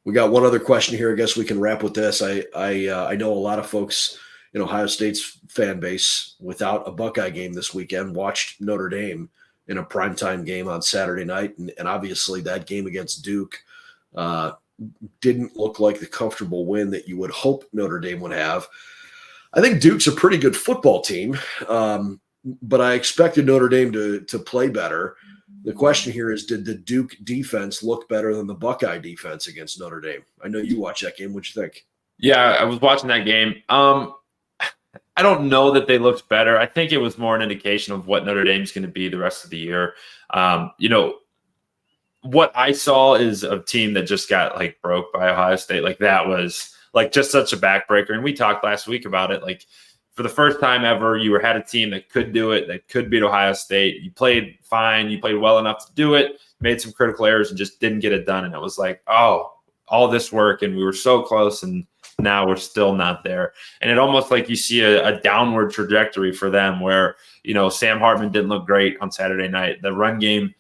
We got one other question here. I guess we can wrap with this. I know a lot of folks in Ohio State's fan base, without a Buckeye game this weekend, watched Notre Dame in a primetime game on Saturday night. And obviously that game against Duke didn't look like the comfortable win that you would hope Notre Dame would have. I think Duke's a pretty good football team, but I expected Notre Dame to play better. The question here is, did the Duke defense look better than the Buckeye defense against Notre Dame? I know you watched that game. What'd you think? Yeah, I was watching that game. I don't know that they looked better. I think it was more an indication of what Notre Dame's going to be the rest of the year. What I saw is a team that just got like broke by Ohio State. Like that was like just such a backbreaker. And we talked last week about it. Like for the first time ever, you had a team that could do it, that could beat Ohio State. You played fine. You played well enough to do it, made some critical errors and just didn't get it done. And it was like, oh, all this work. And we were so close. And now we're still not there. And it almost like you see a downward trajectory for them where, Sam Hartman didn't look great on Saturday night. The run game,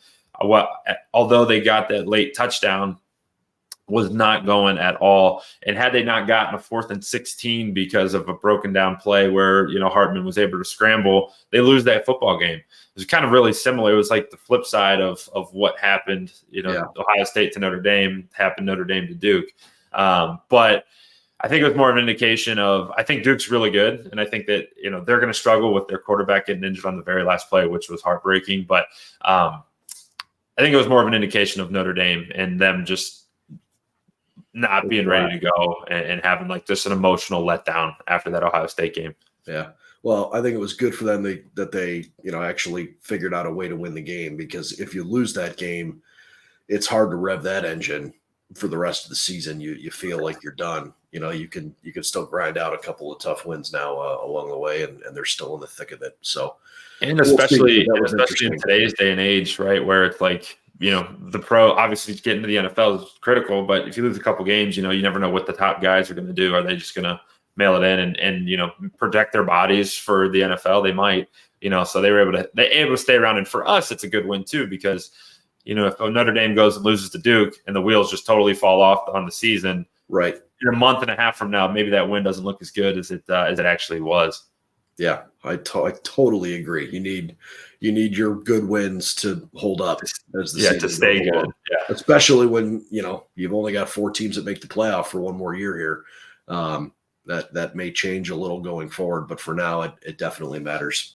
although they got that late touchdown, was not going at all. And had they not gotten a 4th and 16 because of a broken down play where, Hartman was able to scramble, they lose that football game. It was kind of really similar. It was like the flip side of what happened, Ohio State to Notre Dame, happened Notre Dame to Duke. But I think it was more of an indication of, I think Duke's really good. And I think that, they're going to struggle with their quarterback getting injured on the very last play, which was heartbreaking. But I think it was more of an indication of Notre Dame and them just not being ready to go and having like just an emotional letdown after that Ohio State game. Yeah. Well, I think it was good for them that they actually figured out a way to win the game, because if you lose that game, it's hard to rev that engine for the rest of the season. You feel like you're done. You can still grind out a couple of tough wins now along the way, and they're still in the thick of it. So, and especially in today's day and age, right, where it's like, the pro, obviously getting to the NFL is critical, but if you lose a couple games, you never know what the top guys are going to do. Are they just going to mail it in and protect their bodies for the NFL? They might, so they were able to stay around. And for us, it's a good win too, because, if Notre Dame goes and loses to Duke and the wheels just totally fall off on the season, right, in a month and a half from now, maybe that win doesn't look as good as it actually was. Yeah, I totally agree. You need your good wins to hold up as the season to stay good. Yeah, especially when you've only got 4 teams that make the playoff for one more year here. That may change a little going forward, but for now, it definitely matters.